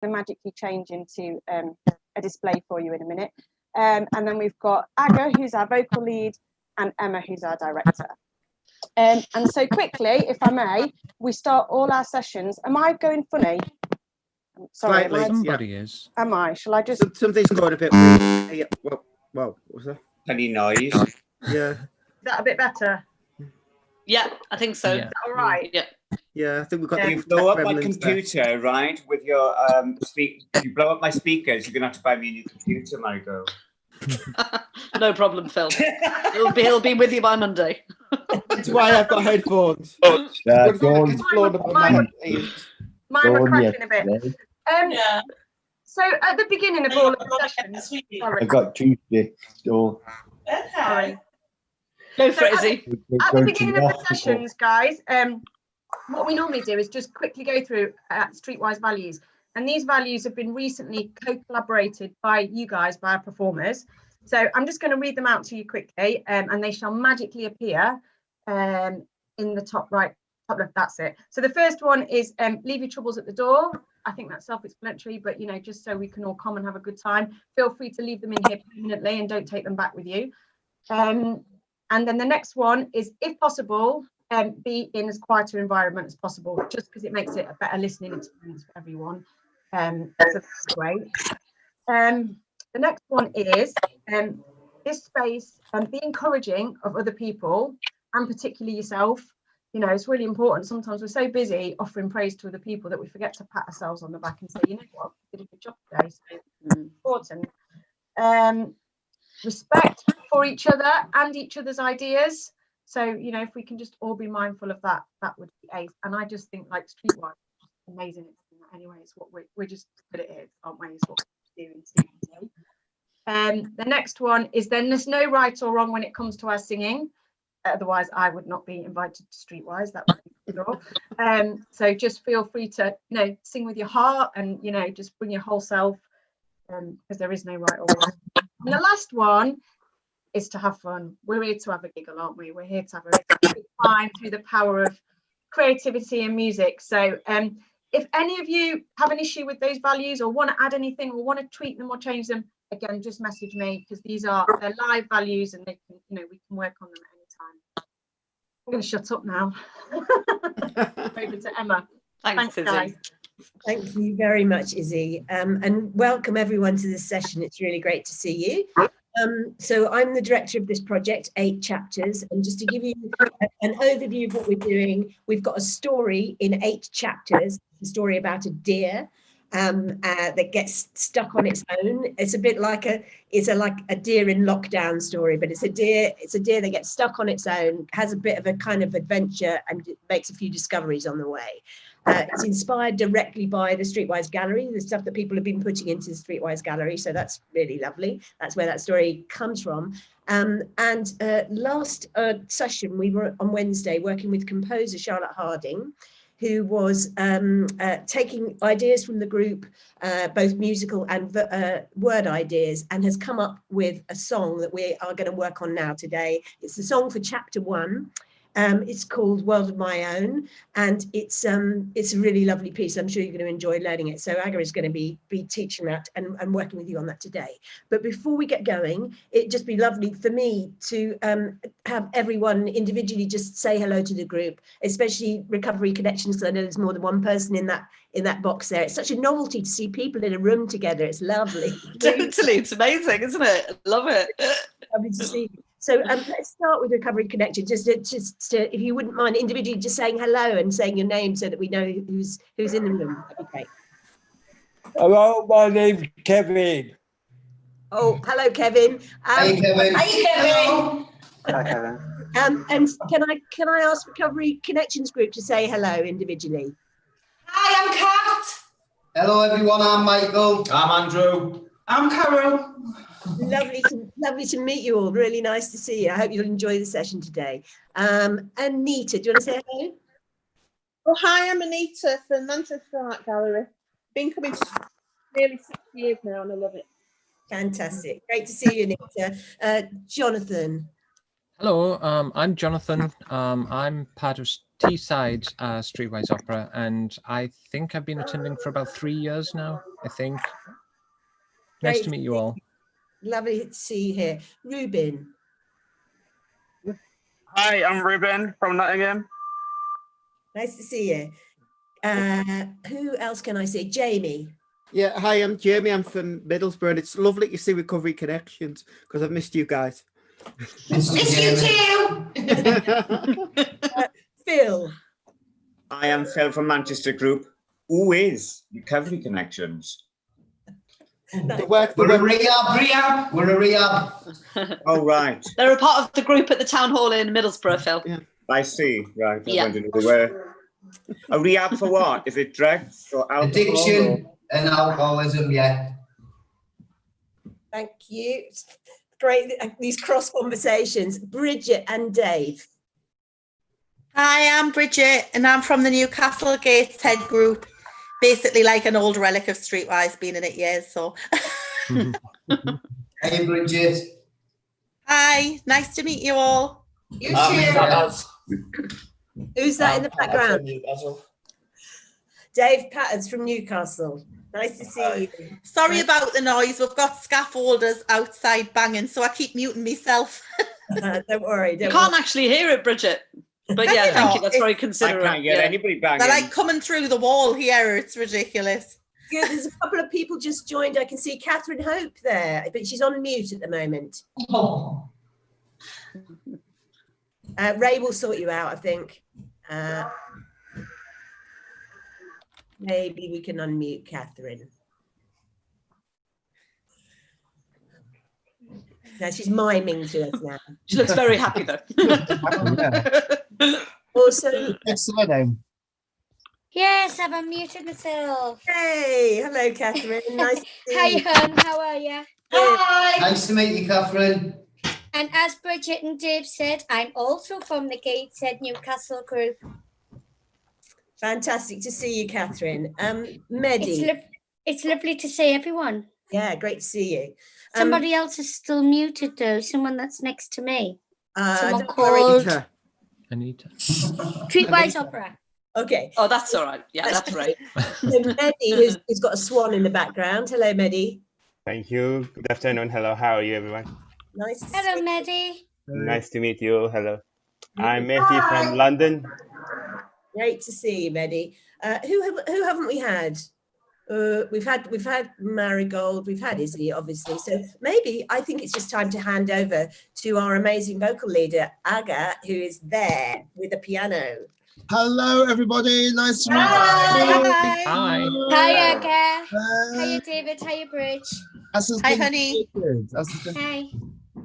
to magically change into a display for you in a minute. And then we've got Aga, who's our vocal lead, and Emma, who's our director. And so quickly, if I may, we start all our sessions. Am I going funny? Sorry, somebody is. Am I? Shall I just? Something's going a bit weird. Yeah, well, what was that? Any noise? Yeah. Is that a bit better? Yeah, I think so. Is that all right? Yeah. Yeah, I think we've got. You blow up my computer, right? With your you blow up my speakers. You're gonna have to buy me a new computer, Marigo. No problem, Phil. He'll be with you by Monday. That's why I've got headphones. Mine were cracking a bit. So at the beginning of all of the sessions, I got Tuesday. So. Sorry. Go for it, Izzy. At the beginning of the sessions, guys, what we normally do is just quickly go through Streetwise values. And these values have been recently co-collaborated by you guys, by our performers. So I'm just going to read them out to you quickly, and they shall magically appear in the top right, top left. That's it. So the first one is leave your troubles at the door. I think that's self-explanatory, but you know, just so we can all come and have a good time, feel free to leave them in here permanently and don't take them back with you. And then the next one is, if possible, be in as quiet an environment as possible, just because it makes it a better listening experience for everyone. So that's great. The next one is this space and be encouraging of other people, and particularly yourself. You know, it's really important. Sometimes we're so busy offering praise to other people that we forget to pat ourselves on the back and say, you know what, you did a good job today. So it's important. Respect for each other and each other's ideas. So, you know, if we can just all be mindful of that, that would be ace. And I just think like Streetwise is amazing. Anyway, it's what we're just good at it, aren't we? It's what we do in Stevens. The next one is then there's no right or wrong when it comes to our singing. Otherwise, I would not be invited to Streetwise. That would be sure. So just feel free to, you know, sing with your heart and, you know, just bring your whole self, because there is no right or wrong. And the last one is to have fun. We're here to have a giggle, aren't we? We're here to have a good time through the power of creativity and music. So if any of you have an issue with those values or want to add anything or want to tweak them or change them, again, just message me, because they're live values and they can, you know, we can work on them at any time. I'm going to shut up now. Over to Emma. Thanks, Izzy. Guys. Thank you very much, Izzy, and welcome everyone to this session. It's really great to see you. So I'm the director of this project, 8 chapters, and just to give you an overview of what we're doing, we've got a story in 8 chapters, a story about a deer that gets stuck on its own. It's a bit like like a deer in lockdown story, but it's a deer that gets stuck on its own, has a bit of a kind of adventure, and makes a few discoveries on the way. It's inspired directly by the Streetwise Gallery, the stuff that people have been putting into the Streetwise Gallery. So that's really lovely. That's where that story comes from. Last session, we were on Wednesday working with composer Charlotte Harding, who was taking ideas from the group, both musical and word ideas, and has come up with a song that we are going to work on now today. It's the song for chapter 1. It's called World of My Own, and it's a really lovely piece. I'm sure you're going to enjoy learning it. So Aga is going to be teaching that and working with you on that today. But before we get going, it'd just be lovely for me to have everyone individually just say hello to the group, especially Recovery Connections, because I know there's more than one person in that box there. It's such a novelty to see people in a room together. It's lovely. Totally, it's amazing, isn't it? Love it. Lovely to see you. So let's start with Recovery Connection. Just to, if you wouldn't mind individually just saying hello and saying your name so that we know who's in the room. Okay. Hello, my name's Kevin. Oh, hello, Kevin. Hey, Kevin. Hi, Kevin. Hi, Kevin. And can I ask Recovery Connections group to say hello individually? Hi, I'm Kat. Hello, everyone. I'm Michael. I'm Andrew. I'm Carol. Lovely to meet you all. Really nice to see you. I hope you'll enjoy the session today. Anita, do you want to say hello? Oh, hi, I'm Anita from Manchester Art Gallery. Been coming nearly 6 years now and I love it. Fantastic. Great to see you, Anita. Jonathan. Hello, I'm Jonathan. I'm part of Teesside Streetwise Opera, and I think I've been attending for about 3 years now, I think. Nice Great to meet you all. Lovely to see you here. Ruben. Hi, I'm Ruben from Nottingham. Nice to see you. Who else can I see? Jamie. Yeah, hi, I'm Jamie. I'm from Middlesbrough, and it's lovely to see Recovery Connections because I've missed you guys. Miss you too. Phil. I am Phil from Manchester Group. Who is Recovery Connections? We're a rehab. We're a rehab. Oh, right. They're a part of the group at the town hall in Middlesbrough, Phil. Yeah. I see. Right. I Yeah. wondered who they were. A rehab for what? Is it drugs or alcohol? Addiction and alcoholism, yeah. Thank you. Great, these cross conversations. Bridget and Dave. Hi, I'm Bridget, and I'm from the Newcastle Gateshead group. Basically, like an old relic of Streetwise, been in it years. So, Hey, Bridget. hi, nice to meet you all. You too. Who's that in the background? Dave Patterns from Newcastle. Nice to see you. Sorry about the noise. We've got scaffolders outside banging, so I keep muting myself. Don't worry. You can't actually hear it, Bridget. But Can yeah, you thank not? you. That's very considerate. I can't get Yeah. anybody banging. They're like coming through the wall here. It's ridiculous. Good. There's a couple of people just joined. I can see Catherine Hope there, but she's on mute at the moment. Oh. Ray will sort you out, I think. Maybe we can unmute Catherine. No, she's miming to us now. She looks very happy though. Also, What's the name? Yes, I've unmuted myself. hey, hello, Catherine. Nice to see Hi, you. hon. How are you? Hi. Nice to meet you, Catherine. And as Bridget and Dave said, I'm also from the Gateshead Newcastle group. Fantastic to see you, Catherine. Mehdi. It's lovely to see everyone. Yeah, great to see you. Somebody else is still muted though. Someone that's next to me. Someone don't worry. called Anita. Streetwise Opera. Okay. Oh, that's all right. Yeah, that's right. So Mehdi, who's got a swan in the background. Hello, Mehdi. Thank you. Good afternoon. Hello. How are you, everyone? Nice. Hello, Mehdi. Nice to meet you. Hello. I'm Mehdi from London. Great to see you, Mehdi. Who haven't we had? We've had Marigold, we've had Izzy, obviously. So maybe I think it's just time to hand over to our amazing vocal leader, Aga, who is there with a piano. Hello, everybody. Nice to meet you. Hi. Hi. Hi, Aga. Hiya, David. Hiya, Bridge. Hi, honey. Hi.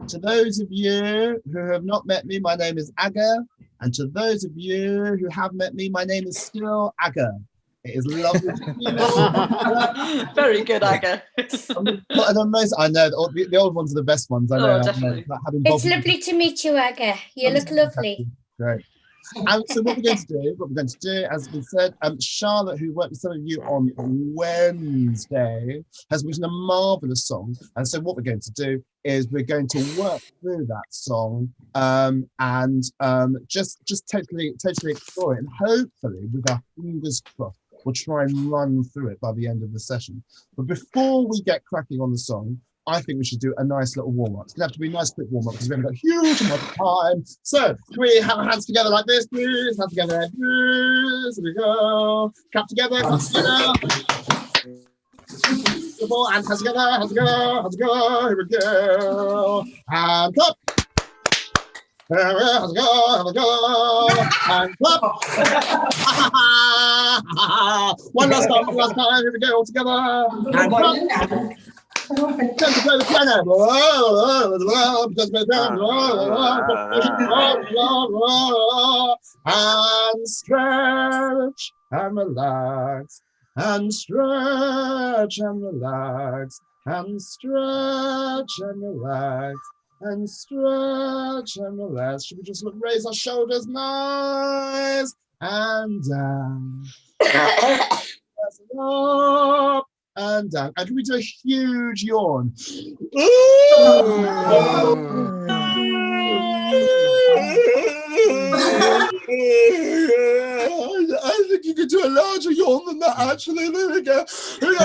To those of you who have not met me, my name is Aga. And to those of you who have met me, my name is still Aga. It is lovely to see you all. Very good, Aga. I know the old ones are the best ones. I know. Oh, definitely. It's lovely to meet you, Aga. You look lovely. Great. So what we're going to do, as we said, Charlotte, who worked with some of you on Wednesday, has written a marvelous song. And so what we're going to do is we're going to work through that song and just totally explore it. And hopefully, with our fingers crossed, we'll try and run through it by the end of the session. But before we get cracking on the song, I think we should do a nice little warm-up. It's going to have to be a nice quick warm-up because we haven't got a huge amount of time. So, can we have our hands together like this, please? Hands together like this. Here we go. Clap together, clap together. And hands together, hands together, hands together. Here we go. And clap. Hands together, hands together. And clap. One last time. Here we go, all together. And clap. Time to play the piano. And stretch and relax, and stretch and relax, and stretch and relax, and stretch and relax. Should we just raise our shoulders nice and down? Up and down. And can we do a huge yawn? I think you could do a larger yawn than that, actually. There we go. Here we go.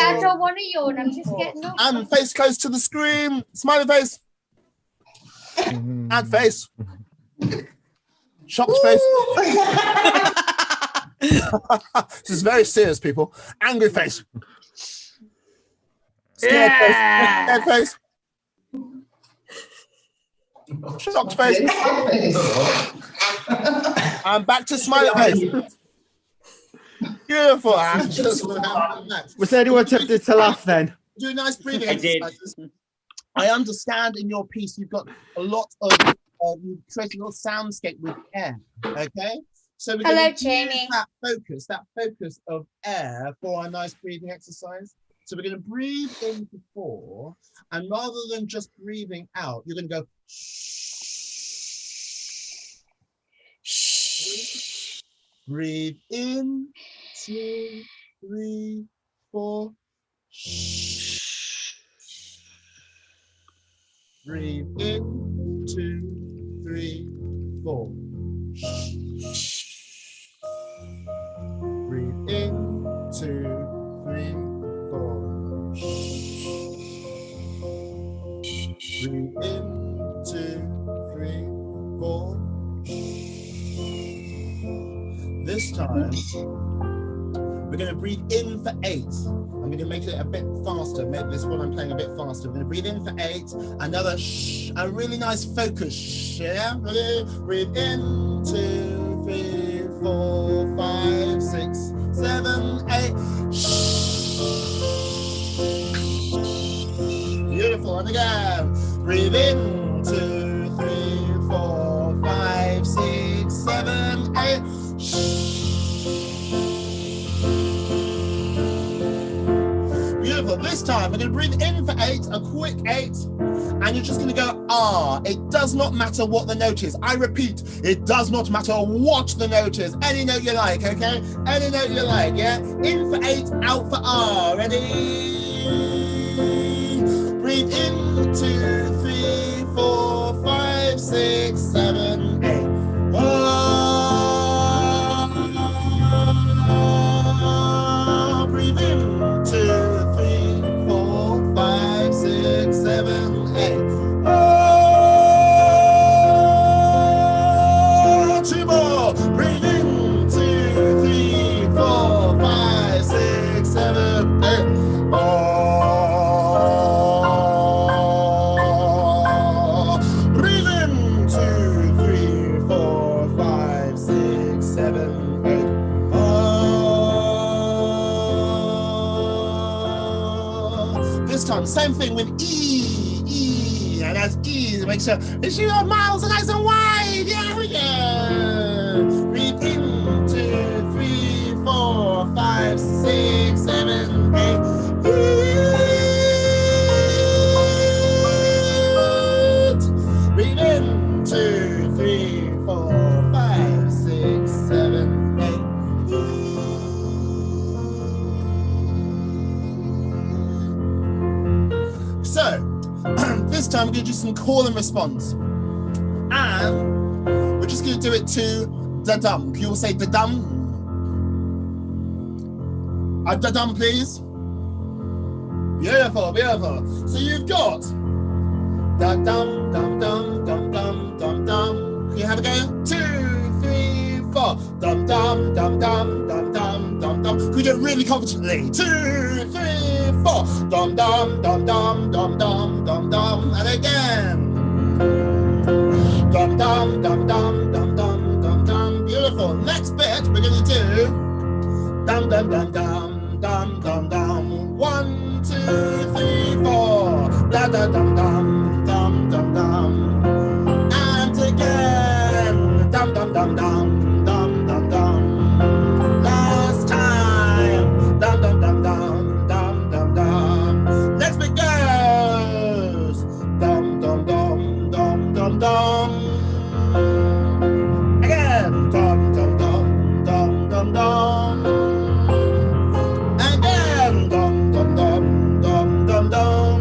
I don't want to yawn. I'm just getting up. And face close to the screen. Smiley face. And face. Shocked face. This is very serious, people. Angry face. Scared face. Scared face. Shocked face. And back to smiley face. Beautiful. Was anyone tempted to laugh then? Do nice breathing I did. exercises. I understand in your piece you've got a lot of, you've created a little soundscape with air, okay? So we're Hello, going to Jamie. use that focus of air for our nice breathing exercise. So we're going to breathe in for 4, and rather than just breathing out, you're going to go shh. Breathe in, 2, 3, 4. Breathe in, 2, 3, 4. Breathe in, 2, 3, 4. Breathe in, 2, 3, 4. This time, we're going to breathe in for 8. I'm going to make it a bit faster. Make this one I'm playing a bit faster. We're going to breathe in for 8. Another shh. A really nice focus shh. Yeah? Ready? Breathe in. 2, 3, 4, 5, 6, 7, 8. Shh. Beautiful. And again. Breathe in. 2, 3, 4, 5, 6, 7, 8. Shh. Beautiful. This time we're going to breathe in for 8, a quick 8, and you're just going to go ah. It does not matter what the note is. I repeat, it does not matter what the note is. Any note you like, okay? Any note you like, yeah? In for 8, out for ah. Ready? Breathe in, 2, 3, 4, 5, 6, 7, 8. Ah. Breathe in, 2, 6, 7, 8. Oh, 2 more. Breathe in. 2, 3, 4, 5, 6, 7, 8. Oh. Breathe in. 2, 3, 4, 5, 6, 7, 8. This time, same thing with E, and as E, make sure your mouths are nice and wide. Yeah, we go. Breathe in, 2, 3, 4, 5, 6, 7, 8. Breathe in, 2, 3, 4, 5, 6, 7, 8. So, this time we're going to do some call and response. And we're just going to do it to da-dum. Can you all say da-dum? Da-dum, please. Beautiful, beautiful. So you've got da-dum, dum-dum, dum-dum, dum-dum. Can you have a go? 2, 3, 4. Dum-dum, dum-dum, dum-dum, dum-dum. Can we do it really confidently? 2, 3, 4. Dum dum dum dum dum dum dum dum, and again. Dum dum dum dum dum dum dum dum. Beautiful. Next bit we're going to do dum dum dum dum dum dum dum. 1, 2, 3, 4. Da da dum dum dum dum dum. And again. Dum dum dum dum dum dum dum. Last time. Dum dum dum dum. Next bit goes dum dum dum dum dum dum. Again dum dum dum dum dum dum. Again dum dum dum dum dum dum.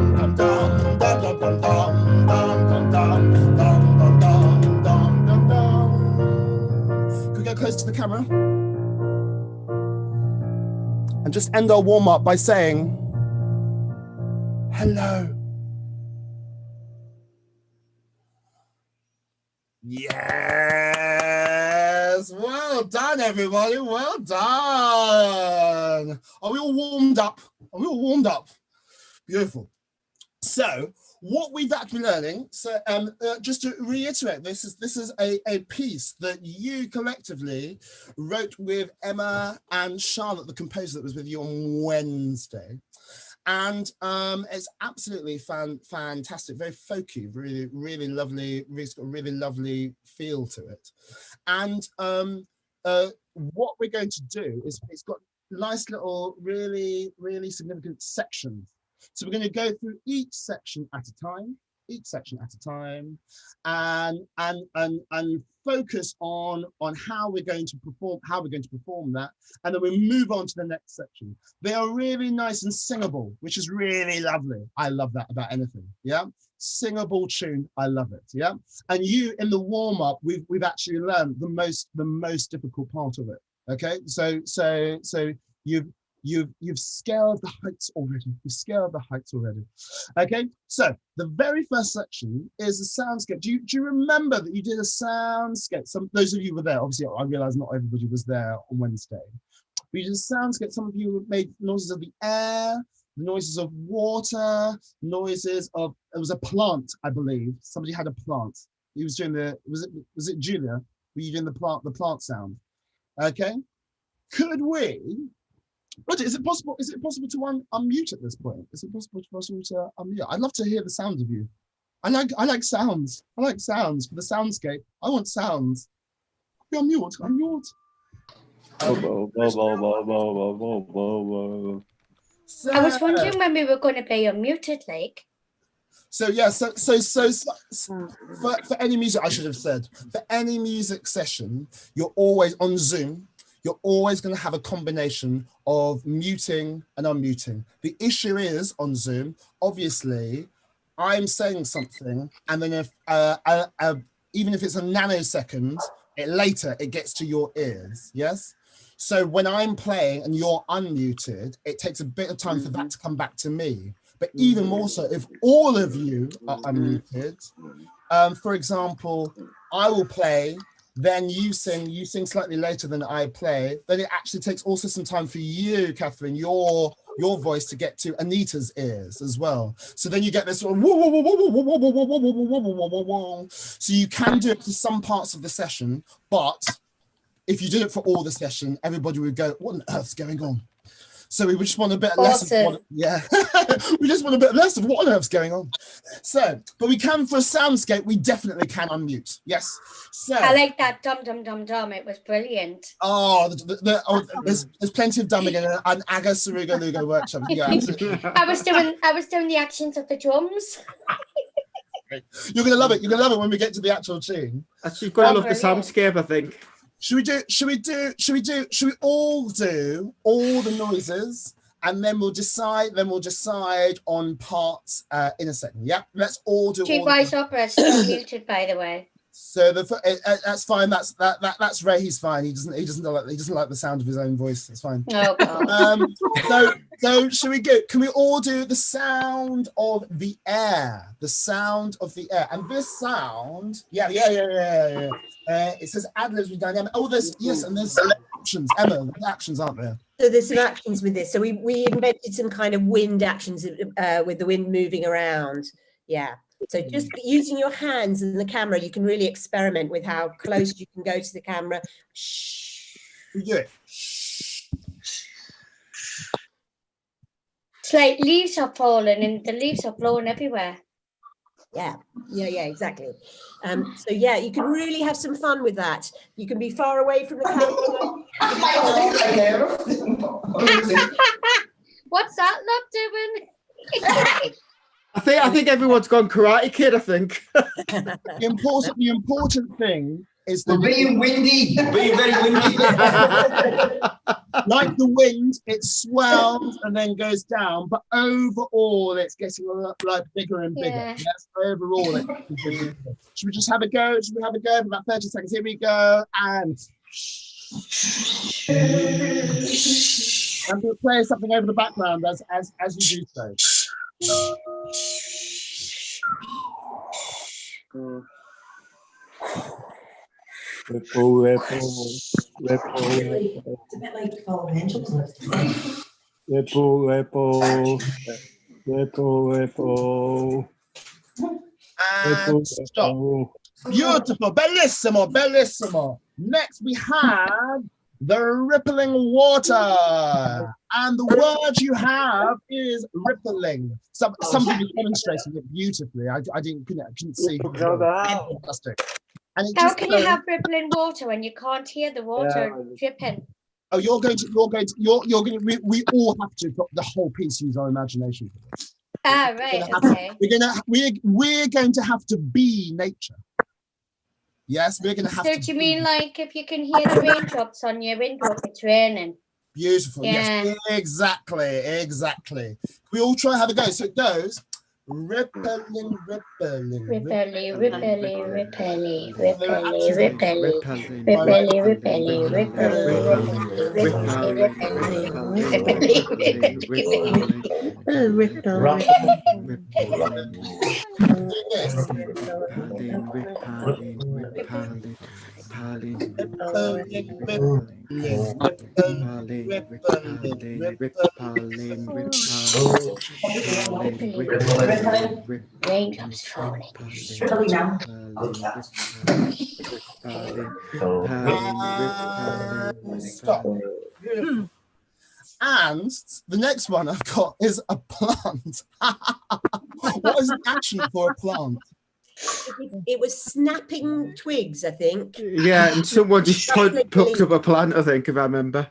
the camera. And just end our warm-up by saying, hello. Yes, well done, everybody. Well done. Are we all warmed up? Are we all warmed up? Beautiful. So, what we've actually been learning. So, just to reiterate, this is a piece that you collectively wrote with Emma and Charlotte, the composer that was with you on Wednesday. And it's absolutely fantastic, very folky, really lovely, it's got a really lovely feel to it. And what we're going to do is it's got nice little, really significant sections. So we're going to go through each section at a time, and focus on how we're going to perform that, and then we move on to the next section. They are really nice and singable, which is really lovely. I love that about anything. Yeah, singable tune. I love it. Yeah, and you in the warm up, we've actually learned the most difficult part of it. Okay, so you've scaled the heights already. Okay, so the very first section is a soundscape. Do you remember that you did a soundscape? Those of you were there. Obviously, I realize not everybody was there on Wednesday. We did a soundscape. Some of you made noises of the air, noises of water, noises of. It was a plant, I believe. Somebody had a plant. He was doing the. Was it Julia? Were you doing the plant sound? Okay. Could we? Roger, is it possible to unmute at this point? Is it possible to unmute? I'd love to hear the sounds of you. I like sounds. I like sounds for the soundscape. I want sounds. Unmute. I was wondering when we were going to be unmuted, like. So yeah, so for any music, I should have said, for any music session, you're always on Zoom. You're always going to have a combination of muting and unmuting. The issue is on Zoom, obviously, I'm saying something, and then if even if it's a nanosecond, later it gets to your ears. Yes. So when I'm playing and you're unmuted, it takes a bit of time for that to come back to me. But even more so, if all of you are unmuted, for example, I will play. Then you sing slightly later than I play. Then it actually takes also some time for you, Catherine, your voice to get to Anita's ears as well. So then you get this sort of whoa, whoa, whoa, whoa, whoa, whoa, whoa, whoa, whoa, whoa, whoa, whoa, whoa. So you can do it to some parts of the session, but if you did it for all the session, everybody would go, what on earth's going on? So we just want a bit less of what, yeah. We just want a bit less of what on earth's going on. So, but we can for a soundscape, we definitely can unmute. Yes. So I like that dum dum dum dum. It was brilliant. Oh, there's plenty of dumbing in an Aga Serugo-Lugo workshop. Yeah, I was doing the actions of the drums. You're gonna love it. You're gonna love it when we get to the actual tune. Actually, you've got to love the soundscape, I think. Should we all do all the noises, and then we'll decide on parts in a second. Yeah, let's all do. Streetwise Opera is still muted, by the way. So that's fine. That's Ray. He's fine. He doesn't like the sound of his own voice. That's fine. Oh God. So should we go? Can we all do the sound of the air? The sound of the air. And this sound, yeah. It says ad-libs with dynamic. Oh, there's actions. Emma, there's actions, aren't there? So there's some actions with this. So we invented some kind of wind actions with the wind moving around. Yeah. So just using your hands and the camera, you can really experiment with how close you can go to the camera. Shh. Yeah. It's like leaves are falling and the leaves are blowing everywhere. Yeah, exactly. So yeah, you can really have some fun with that. You can be far away from the camera. What's that lot doing? I think everyone's gone Karate Kid, I think. The important thing is that being windy. Being very windy. Like the wind, it swells and then goes down, but overall it's getting like bigger and bigger. Yeah. Yes, overall it's bigger. Should we just have a go? Should we have a go for about 30 seconds? Here we go. And I'm going to play something over the background as you do so. Ripple, ripple, ripple, It's a bit like following angels. ripple, ripple, ripple, ripple. And stop. Beautiful, bellissimo, bellissimo. Next we have the rippling water. And the word you have is rippling. Somebody demonstrated it beautifully. I couldn't see. Fantastic. And it How just can you have rippling water when you can't hear the water dripping? Oh, we all have to, the whole piece, use our imagination. Ah, right, okay. We're going to have to be nature. Yes, we're going to have to. So do you mean like if you can hear the raindrops on your window if it's raining? Beautiful, yes, exactly. We all try and have a go. So it goes, rippling, rippling, rippling, rippling, rippling, rippling, rippling, rippling, rippling, raindrops falling. Stop. And the next one I've got is a plant. What is the action for a plant? It was snapping twigs, I think. Yeah, and someone just plucked up a plant, I think, if I remember.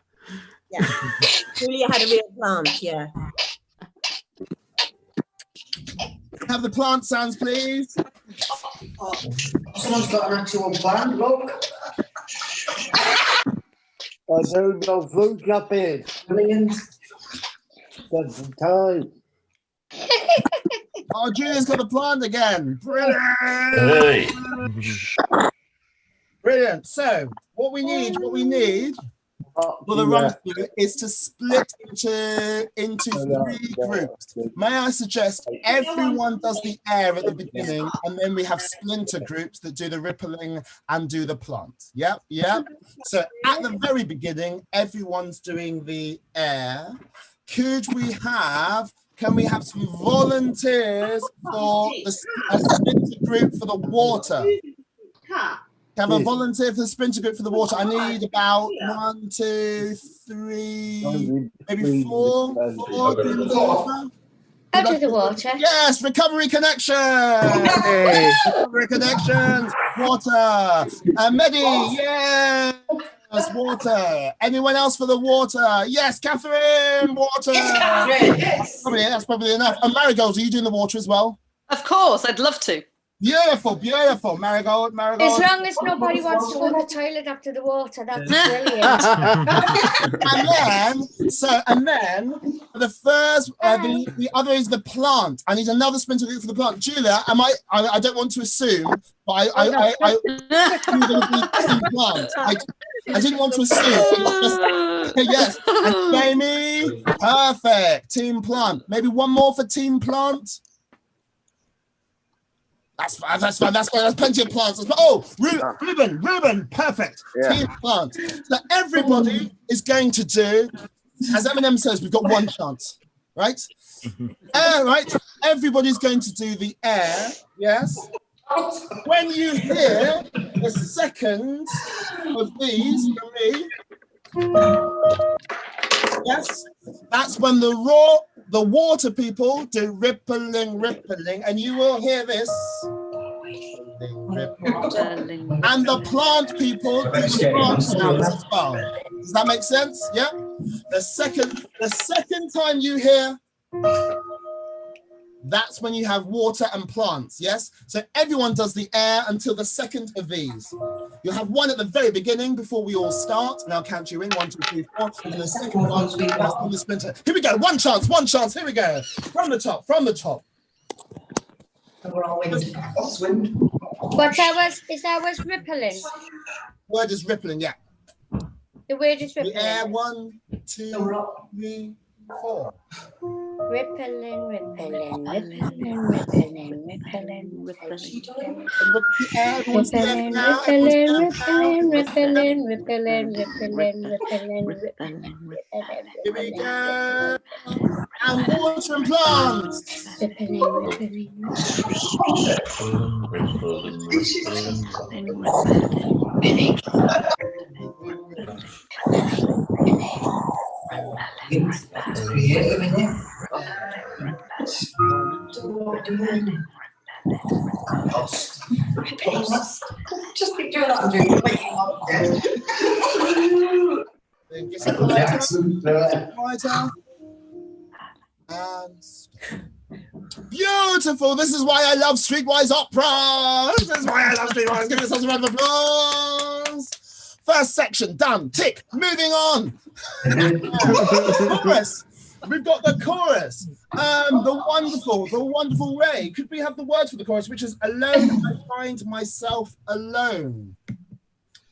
Yeah, Julia had a real plant, yeah. Have the plant sounds, please. Someone's got an actual plant, look. I don't know fruit shopping. Brilliant. That's the time. Oh, Julia's got a plant again. Brilliant. Hey. Brilliant. So what we need for the run through is to split into 3 groups. May I suggest everyone does the air at the beginning, and then we have splinter groups that do the rippling and do the plant. Yep. So at the very beginning, everyone's doing the air. Can we have some volunteers for a splinter group for the water? Have a volunteer for the splinter group for the water. I need about 1, 2, 3, maybe 4. I'll do the water. Yes, recovery connection. Hey. Recovery connections. Water. Mehdi, yes. Water. Anyone else for the water? Yes, Catherine. Water. Yes, Catherine. Yes. That's probably enough. And Marigold, are you doing the water as well? Of course, I'd love to. Beautiful. Marigold. As long as nobody wants to go to the toilet after the water, that's brilliant. and then the first, the other is the plant. I need another splinter group for the plant. Julia, I don't want to assume, but I didn't want to assume. Yes. And Jamie, perfect. Team plant. Maybe one more for team plant. That's fine. That's plenty of plants. Oh, Ruben, perfect. Yeah. Team plant. So everybody is going to do, as Eminem says, we've got one chance, right? Right. Everybody's going to do the air. Yes. When you hear the second of these from me, yes, that's when the water people do rippling, and you will hear this. And the plant people do plant sounds as well. Does that make sense? Yeah. The second time you hear, that's when you have water and plants. Yes. So everyone does the air until the second of these. You'll have one at the very beginning before we all start, and I'll count you in 1, 2, 3, 4. And the second one that's on the splinter. Here we go. One chance. Here we go. From the top. We're all wind. But is that was rippling? Word is rippling, yeah. The word is Yeah, rippling. 1, 2, 3, 4. Rippling, rippling, rippling, rippling, rippling, rippling. Look at the air, everyone's left Rippling, now. Everyone's rippling, left now. rippling, rippling, rippling, rippling, rippling, rippling. Here we go. And water and plants. Rippling, rippling, Creative, isn't it? Just keep doing that and doing Get it quieter. And beautiful. This is why I love Streetwise Opera. This is why I love Streetwise. Give yourselves a round of applause. First section done. Tick. Moving on. Chorus. We've got the chorus. The wonderful Ray. Could we have the words for the chorus, which is alone I find myself alone.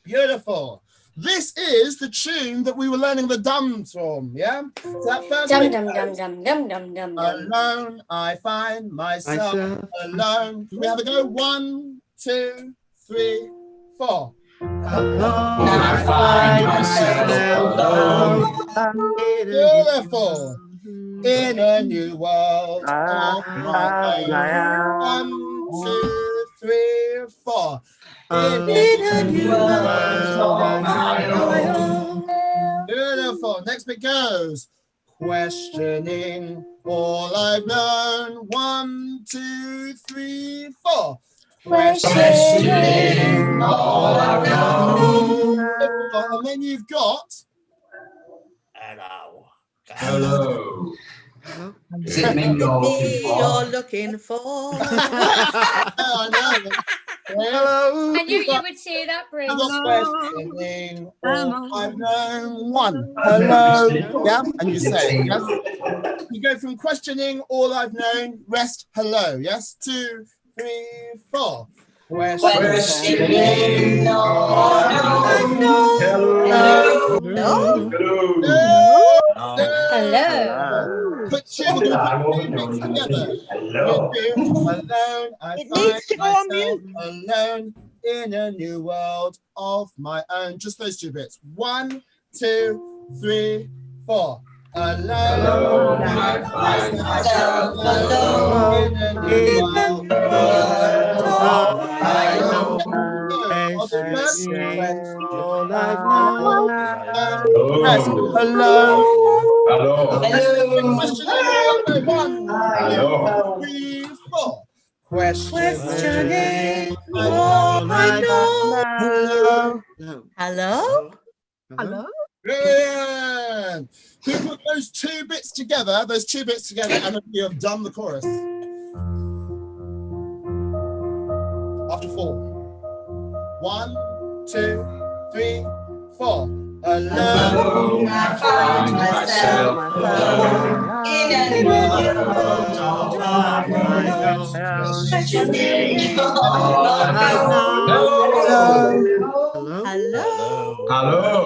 Beautiful. This is the tune that we were learning the dums from, yeah? So that first dum bit dum goes, dum dum dum dum dum. alone I find myself alone. Can we have a go? 1, 2, 3, 4. Alone I find myself alone. Beautiful. In a new world of my own. 1, 2, 3, 4. In a new world of my own. Beautiful. Next bit goes. Questioning all I've known. 1, 2, 3, 4. Questioning all I've known. And then you've got. Hello. Hello. Is it me you're looking for? I know. Hello. I knew you would say that, Bruce. Questioning all I've known. 1. Hello. Yeah, and you say, yes. You go from questioning all I've known, rest, hello. Yes. 2, 3, 4. Questioning all I've known. Hello. Put two bits together. Alone, I find myself alone in a new world of my own. Just those 2 bits. 1, 2, 3, 4. Alone, I find myself alone in a new world of my own. All I've known. Hello. Hello. 1, 2, 3, 4. Questioning all I know. Hello? Hello? Brilliant. Who put those 2 bits together, and then you have done the chorus? After 4. 1, 2, 3, 4. Alone, I find myself alone in a new world of my own. Questioning all I know. Hello? Hello.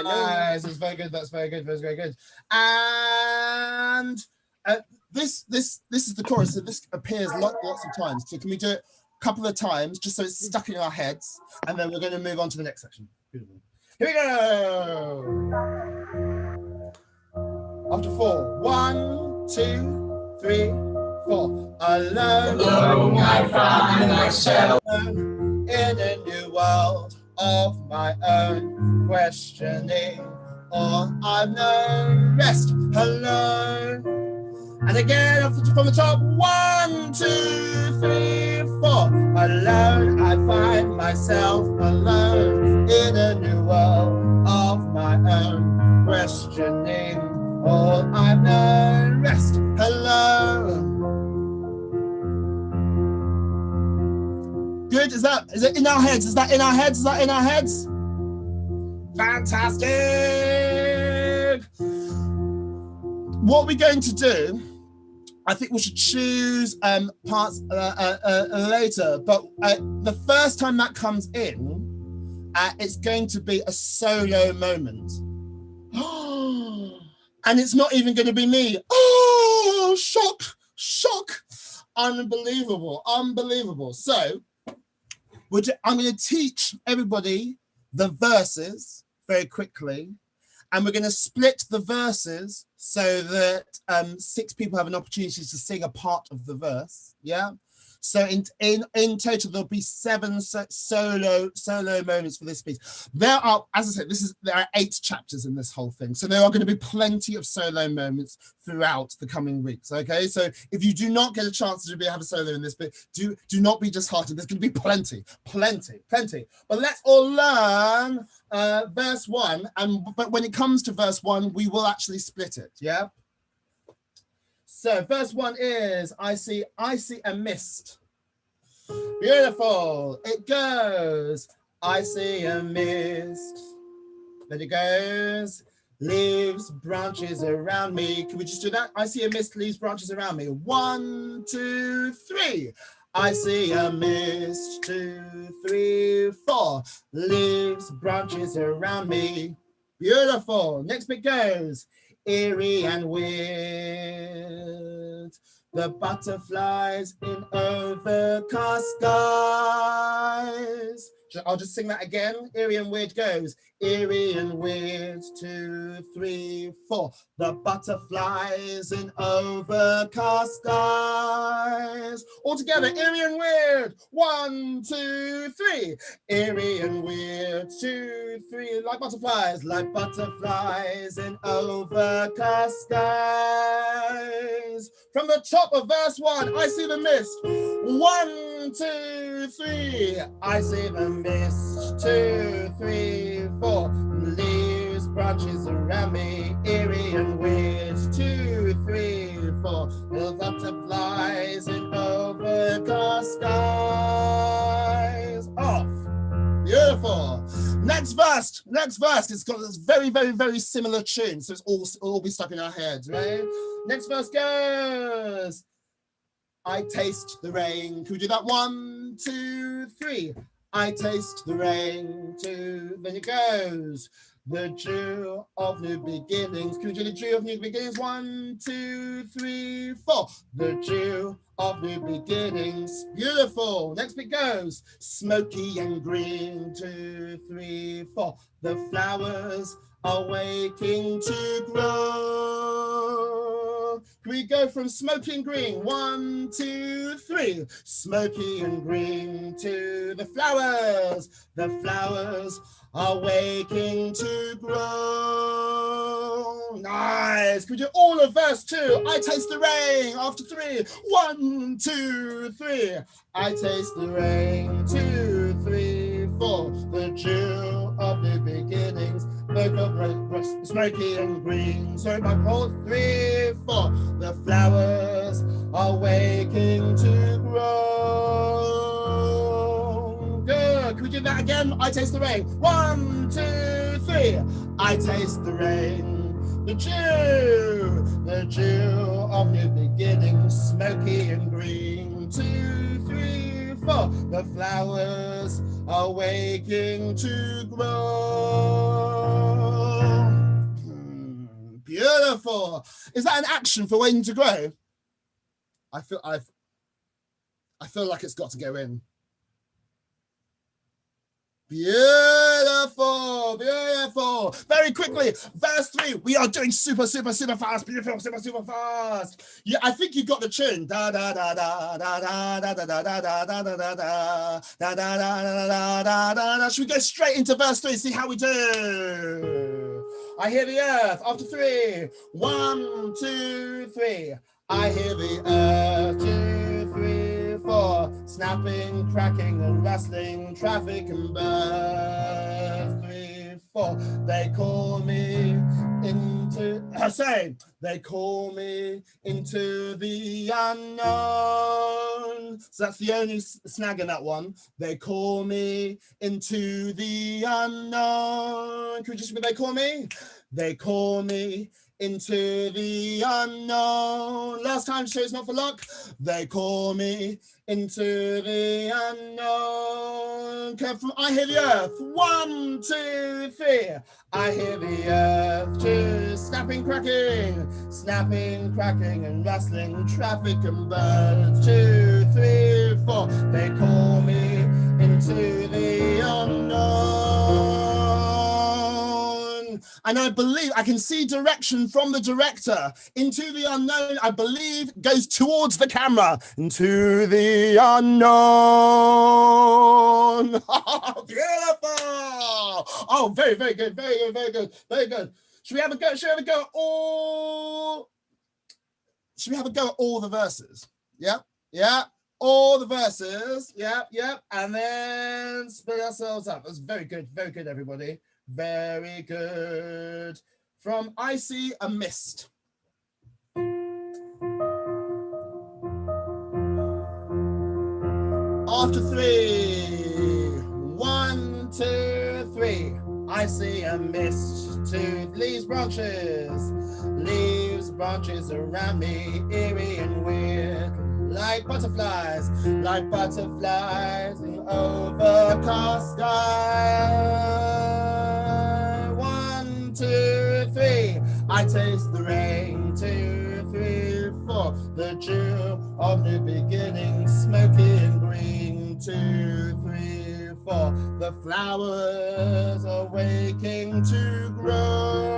Nice. That's very good. That's very good. That's very good. And this is the chorus. So this appears lots of times. So can we do it a couple of times just so it's stuck in our heads, and then we're going to move on to the next section. Beautiful. Here we go. After 4. 1, 2, 3, 4. Alone, I find myself in a new world of my own. Questioning all I've known. Rest alone. And again, from the top. 1, 2, 3, 4. Alone, I find myself alone in a new world of my own. Questioning all I've known. Rest alone. Good. Is it in our heads? Is that in our heads? Is that in our heads? Fantastic. What we're going to do, I think we should choose parts later, but the first time that comes in, It's going to be a solo moment. And it's not even going to be me. Oh, shock, shock. Unbelievable, unbelievable. So I'm going to teach everybody the verses very quickly. And we're going to split the verses so that 6 people have an opportunity to sing a part of the verse. Yeah. So in total, there'll be 7 solo moments for this piece. There are, as I said, there are 8 chapters in this whole thing. So there are going to be plenty of solo moments throughout the coming weeks. Okay. So if you do not get a chance to have a solo in this bit, do not be disheartened. There's going to be plenty. But let's all learn verse 1. But when it comes to verse 1, we will actually split it. Yeah. So verse 1 is, I see a mist. Beautiful. It goes, I see a mist. Then it goes, leaves, branches around me. Can we just do that? I see a mist, leaves, branches around me. 1, 2, 3. I see a mist. 2, 3, 4. Leaves, branches around me. Beautiful. Next bit goes, eerie and weird, the butterflies in overcast skies. I'll just sing that again. Eerie and weird goes, eerie and weird. 2, 3, 4. The butterflies in overcast skies. All together, eerie and weird. 1, 2, 3. Eerie and weird. 2, 3. Like butterflies in overcast skies. From the top of verse 1, I see the mist. 1, 2, 3. I see the mist. 2, 3, 4. Leaves, branches around me, eerie and weird. 2, 3, 4. The butterflies in overcast skies. Off. Beautiful. Next verse. It's got this very, very, very similar tune, so it'll all be stuck in our heads, right? Next verse goes, I taste the rain. Can we do that? 1, 2, 3. I taste the rain. 2. Then it goes, the dew of new beginnings. Can we do the dew of new beginnings? 1, 2, 3, 4. The dew of new beginnings. Beautiful. Next bit goes, smoky and green. 2, 3, 4. The flowers are waking to grow. Can we go from smoky and green? 1, 2, 3. Smoky and green. 2. The flowers are waking to grow. Nice. Can we do all of verse 2? I taste the rain. After 3. 1, 2, 3. I taste the rain. 2, 3, 4. The dew of new beginnings. Smoky and green. Sorry, my fault. 3, 4. The flowers are waking to grow. Good. Can we do that again? I taste the rain. 1, 2, 3. I taste the rain. The dew of new beginnings. Smoky and green. 2, 3, 4. The flowers are waking to grow. Beautiful. Is that an action for waiting to grow? I feel like it's got to go in. Beautiful, beautiful. Very quickly, verse 3. We are doing super fast. Beautiful, super fast. Yeah, I think you got the tune. Da da da da da da da da da da da da da da da da da da. Should we go straight into verse 3? See how we do. I hear the earth. After 3. 1, 2, 3. I hear the earth. 2, 3, 4. Snapping, cracking, and rustling, traffic and birds. 3, 4. They call me into. They call me into the unknown. So that's the only snag in that one. They call me into the unknown. Can we just? They call me. They call me into the unknown. Last time, so it's not for luck. They call me into the unknown. Okay, from I hear the earth. 1, 2, 3. I hear the earth just snapping, cracking, and rustling, traffic and birds. 2, 3, 4. They call me into the unknown. And I believe I can see direction from the director. Into the unknown, I believe, goes towards the camera. Into the unknown. Beautiful. Oh, very, very good. Very good. Very good. Very good. Should we have a go? Should we have a go at all? Should we have a go at all the verses? Yeah. Yeah. All the verses. Yeah. Yeah. And then split ourselves up. That's very good. Very good, everybody. Very good. From I See a Mist. After 3. 1, 2, 3. I see a mist to leaves branches around me, eerie and weird, like butterflies in overcast sky. 1, 2, 3. I taste the rain. 2, 3, 4. The dew of new beginnings, smoky and green. 2, 3, 4. The flowers are waking to grow.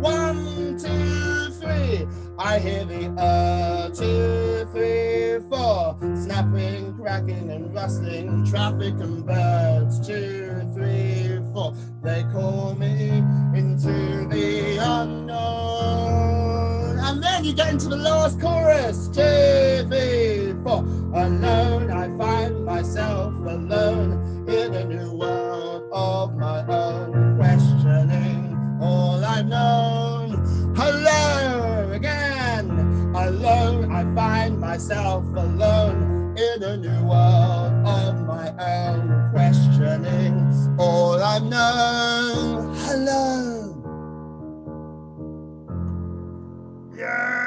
1, 2, 3. I hear the earth. 2, 3, 4. Snapping, cracking, and rustling, traffic and birds. 2, 3, 4. They call me into the unknown. And then you get into the last chorus. 2, 3, 4. Alone, I find myself alone in a new world of my own, questioning all I've known. Hello again. Alone, I find myself alone in a new world of my own, questioning all I've known. Hello. Yeah.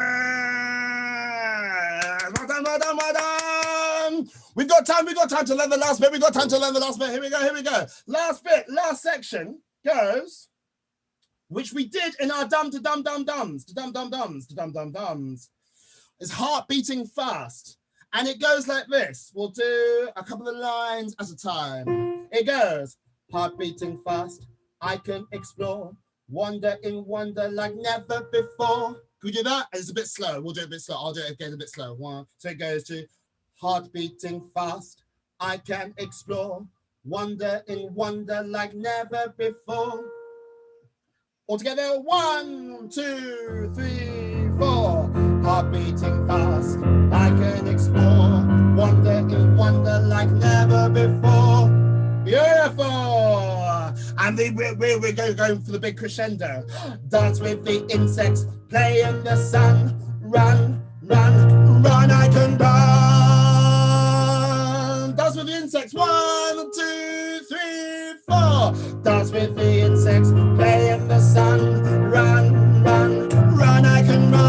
Well done, well done, well done. We've got time to learn the last bit. Here we go. Last bit, last section goes, which we did in our dum to dum dum dums, is heart beating fast. And it goes like this. We'll do a couple of lines at a time. It goes, heart beating fast, I can explore, wander in wonder like never before. Can we do that? It's a bit slow. We'll do it a bit slow. I'll do it again a bit slow. 1. So it goes to heart beating fast, I can explore, wander in wonder like never before. All together, 1, 2, 3, 4. Heart beating fast, I can explore, wander in wonder like never before. Beautiful. And then we're going for the big crescendo. Dance with the insects, play in the sun, run, run, run, I can run. Dance with the insects, 1, 2, 3, 4. Dance with the insects, play in the sun, run, run, run, I can run.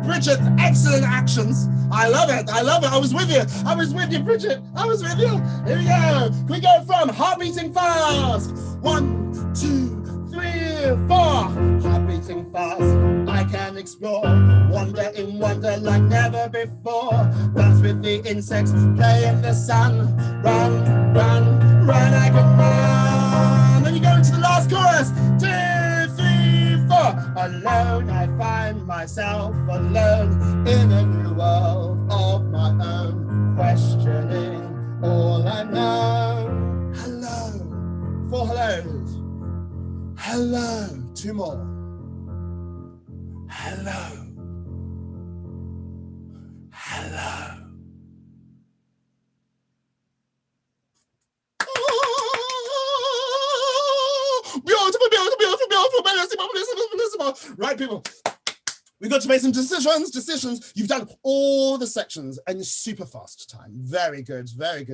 Bridget, excellent actions. I love it. I was with you, Bridget. I was with you. Here we go. We go from heart beating fast. 1, 2, 3, 4. Heart beating fast, I can explore, wander in wonder like never before. Dance with the insects, play in the sun, run, run, run, I can run. Then you go into the last chorus. 2, 3, 4. Alone, I find myself alone in a new world of my own, questioning all I know. Hello. 4 hellos. Hello. 2 more. Hello. Hello. Beautiful, beautiful, beautiful, beautiful, bellissimo. Right, people. We've got to make some decisions. You've done all the sections in super fast time. Very good, right?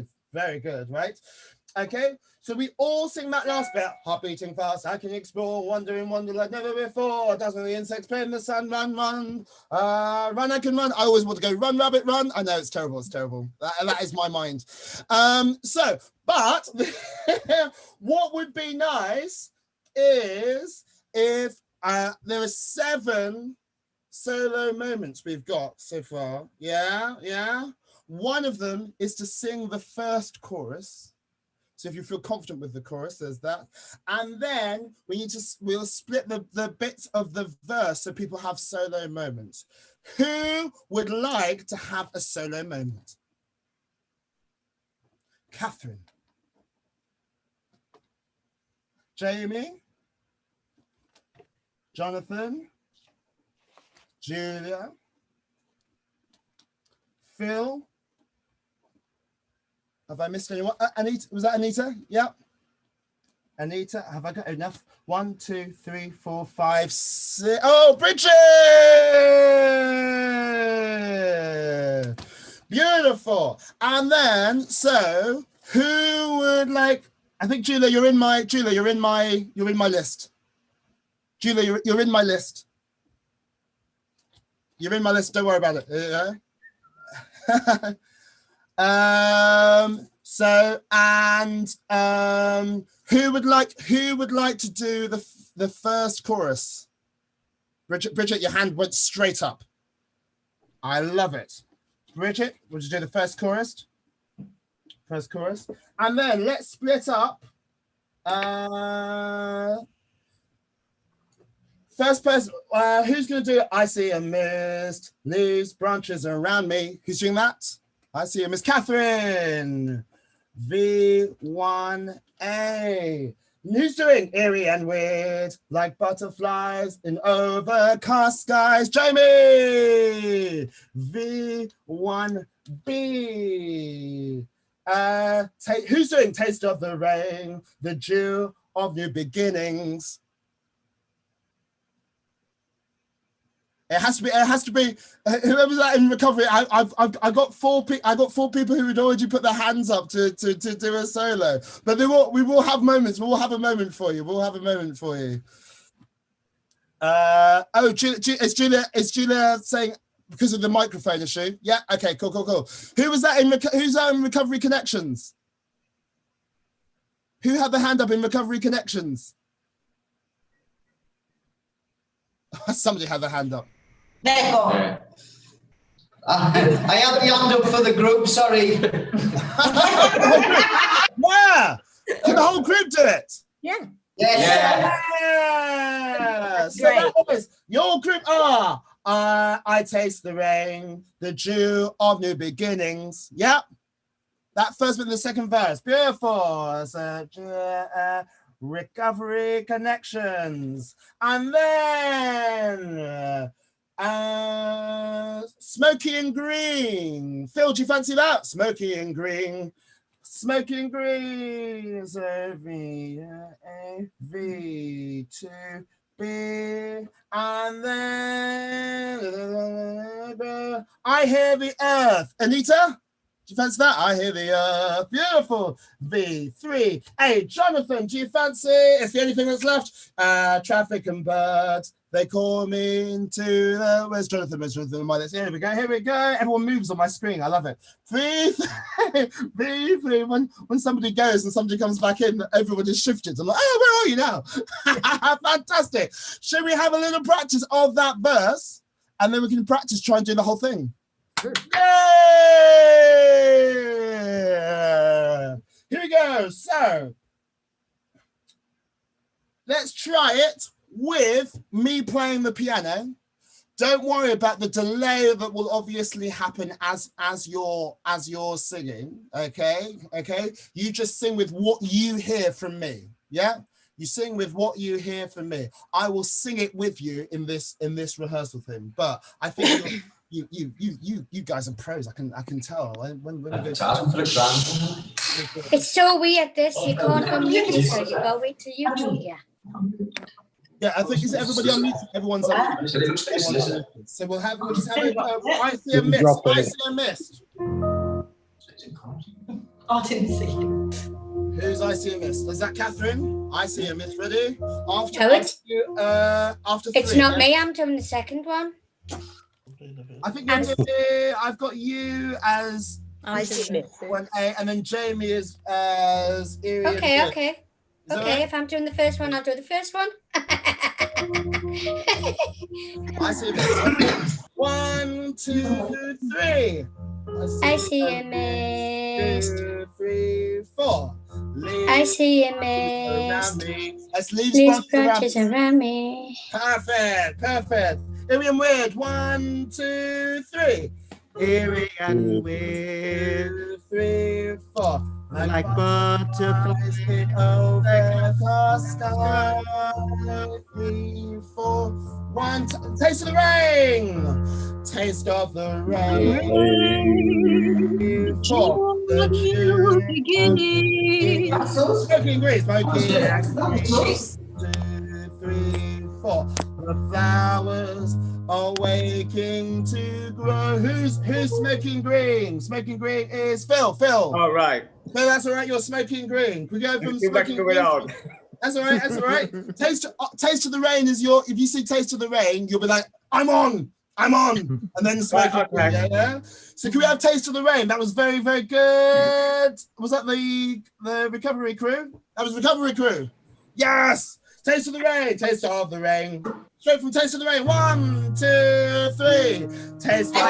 Okay, So we all sing that last bit. Heart beating fast, I can explore, wandering, wonder like never before. Doesn't the insects play in the sun? Run, run, run, I can run. I always want to go run, rabbit, run. I know it's terrible. It's terrible. That is my mind. But what would be nice is if there are 7 solo moments we've got so far. Yeah. One of them is to sing the first chorus. So if you feel confident with the chorus, there's that. And then we'll split the bits of the verse so people have solo moments. Who would like to have a solo moment? Catherine. Jamie. Jonathan. Julia. Phil. Have I missed anyone? Anita, was that Anita? Yep. Anita, have I got enough? 1, 2, 3, 4, 5, 6. Oh, Bridget! Beautiful. And then, so who would like? I think Julia, you're in my list. Julia, you're in my list. You're in my list. Don't worry about it. Yeah. Who would like to do the first chorus? Bridget, your hand went straight up. I love it. Bridget, would you do the first chorus? And then let's split up. First person, who's going to do it? I see a mist, leaves, branches around me. Who's doing that? I see a Miss Catherine. V1A. And who's doing eerie and weird, like butterflies in overcast skies? Jamie. V1B. Who's doing taste of the rain, the dew of new beginnings? It has to be whoever's that in recovery. I got 4 people who would already put their hands up to do a solo. But we will have moments. We'll have a moment for you. Is Julia saying because of the microphone issue? Yeah. Okay. Cool. Who's that in Recovery Connections? Who had the hand up in Recovery Connections? Somebody had their hand up. Neko. I had the hand up for the group, sorry. Where? Can the whole group do it? Yeah. Yes. Yeah. So that was your group are I taste the rain, the dew of new beginnings. Yep. That first bit in the second verse. Beautiful. So, Recovery Connections. And then Smoky and Green. Phil, do you fancy that? Smoky and Green. So V2B. And then I Hear the Earth. Anita? Do you fancy that? I Hear the Earth. Beautiful. V3. Hey, Jonathan, do you fancy? It's the only thing that's left. Traffic and Birds. They call me into the... Where's Jonathan? Here we go. Everyone moves on my screen. I love it. V3. When somebody goes and somebody comes back in, everyone is shifted. I'm like, oh, where are you now? Fantastic. Should we have a little practice of that verse? And then we can practice try and do the whole thing. Sure. Yay! Here we go. So let's try it with me playing the piano. Don't worry about the delay that will obviously happen as you're singing. Okay. You just sing with what you hear from me. Yeah. You sing with what you hear from me. I will sing it with you in this rehearsal thing. But I think you guys are pros. I can tell. When we go it's so weird this. You can't unmute yourself. You gotta wait till you do here. Yeah, I think is everybody unmuted? Everyone's unmuted. So we'll just have a I see a mist. I see a mist. I didn't see. Who's I see a miss? Is that Catherine? I see a miss. Ready? After after It's three. not me. I'm doing the second one. I think you're doing. I've got you as I see a miss. 1A, and then Jamie is as Irian. Okay. Is that Okay, right? if I'm doing the first one, I'll do the first one. I see a miss. 1, 2, 3. I see a miss. 2, 3, 4. I see a miss. Let's leave Leaves branches around me. Perfect. Irian Weird. 1, 2, 3. Irian Weird. 3, 4. Like butterflies over the sky. 3, 4. 1. Taste of the rain. Taste of the rain. 3, 4. The new beginning. Smoking green. 2, 3, 4. The flowers are waking to grow. Who's smoking green? Smoking green is Phil. All right. No, that's all right. You're smoking green. We go from smoking green. That's all right. That's all right. Taste of the rain is your. If you see Taste of the Rain, you'll be like, I'm on, and then smoking green. Yeah. So can we have Taste of the Rain? That was very, very good. Was that the recovery crew? That was recovery crew. Yes. Taste of the Rain. Taste of the Rain. Straight from Taste of the Rain. 1, 2, 3. Taste of the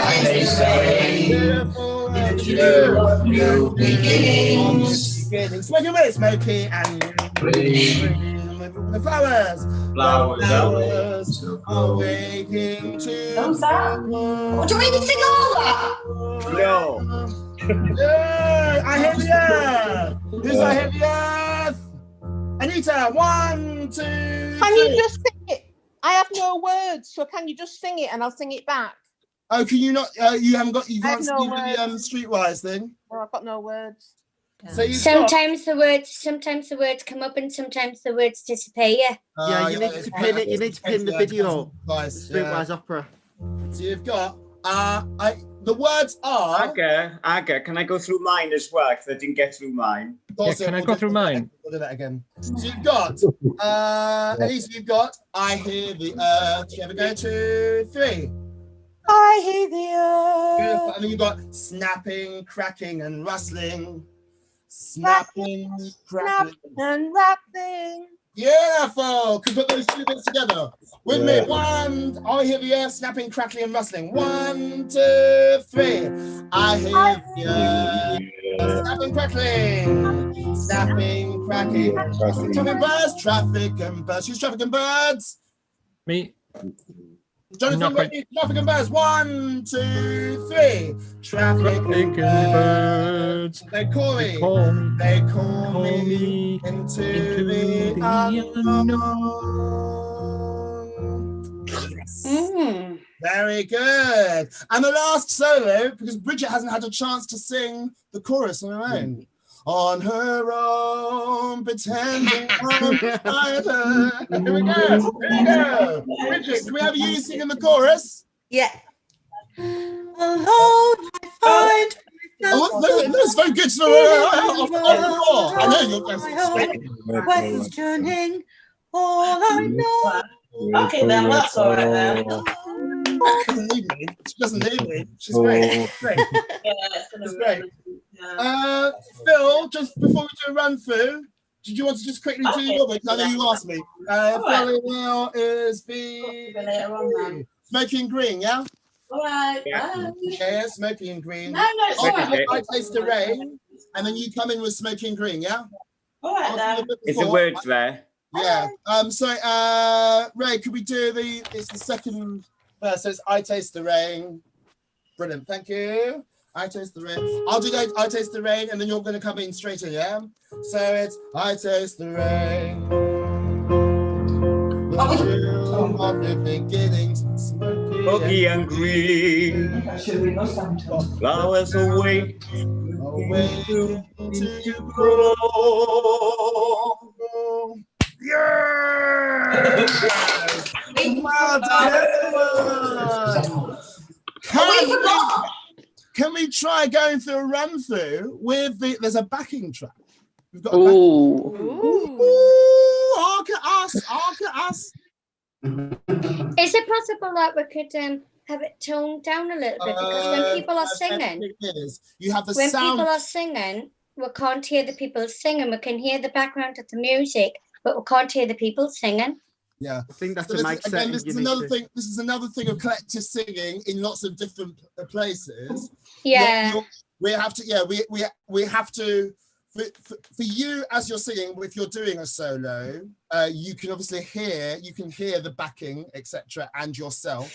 rain. Beautiful new beginnings. Smoky away, smoky and green. The flowers are waking to. What was that? What do you mean to sing all that? No. Yeah, I hear the earth. Who's I hear the earth? Anita, 1, 2. Can you just sing it? I have no words, so can you just sing it and I'll sing it back? Oh, can you not? You can't I sing have no the Streetwise thing. Or I've got no words. So Sometimes the words come up and sometimes the words disappear. Yeah, you need to pin it. You need to pin the video. Streetwise Opera. So you've got the words are. Aga, can I go through mine as well? Because I didn't get through mine. Can I go through mine? We'll do that again. So you've got Elise, you've got I hear the earth. You ever go 2, 3? I hear the earth. Beautiful. And then you've got snapping, cracking, and rustling. Snapping, cracking, and rapping. Beautiful. Can you put those 2 bits together? With me. 1, I hear the earth snapping, crackling, and rustling. 1, 2, 3. I hear the earth snapping, crackling, snapping, cracking. Traffic birds, traffic and birds. Who's traffic and birds? Me. Jonathan, traffic and birds. 1, 2, 3. Traffic and birds. They call me. They call me into the unknown. Very good. And the last solo, because Bridget hasn't had a chance to sing the chorus on her own. On her own, pretending I'm beside her. Here we go. Bridget, can we have you singing the chorus? Yeah. Alone I find no, it's very good. I know you're questioning all I know. Okay, then that's all right then. She doesn't need me. She's great. Great. Yeah, it's great. Phil, just before we do a run through, did you want to just quickly do your bit? I know you asked me. Phil now is the Smoking Green, yeah? All right. Yeah, Smoking Green. No, it's all right. I Taste the Rain, and then you come in with Smoking Green, yeah? All right then. Is the words there? Yeah. So Ray, could we do it's the second verse, so it's I Taste the Rain. Brilliant, thank you. I Taste the Rain. I'll do that, I Taste the Rain, and then you're going to come in straight in, yeah? So it's I Taste the Rain. The chill of the beginnings, smoky and green. Flowers awake to grow. Yeah! Well done, everyone! Can we try going through a run through with there's a backing track? We've got Arc at us, arc at us. Is it possible that we could have it toned down a little bit? Because when people are singing, you have the when sound. people are singing, we can't hear the people singing. We can hear the background of the music, but we can't hear the people singing. Yeah, I think that's so a mic setting. this is another thing. This is another thing of collective singing in lots of different places. Yeah. We have to. Yeah, we have to. For you, as you're singing, if you're doing a solo, you can obviously hear. You can hear the backing, etc., and yourself.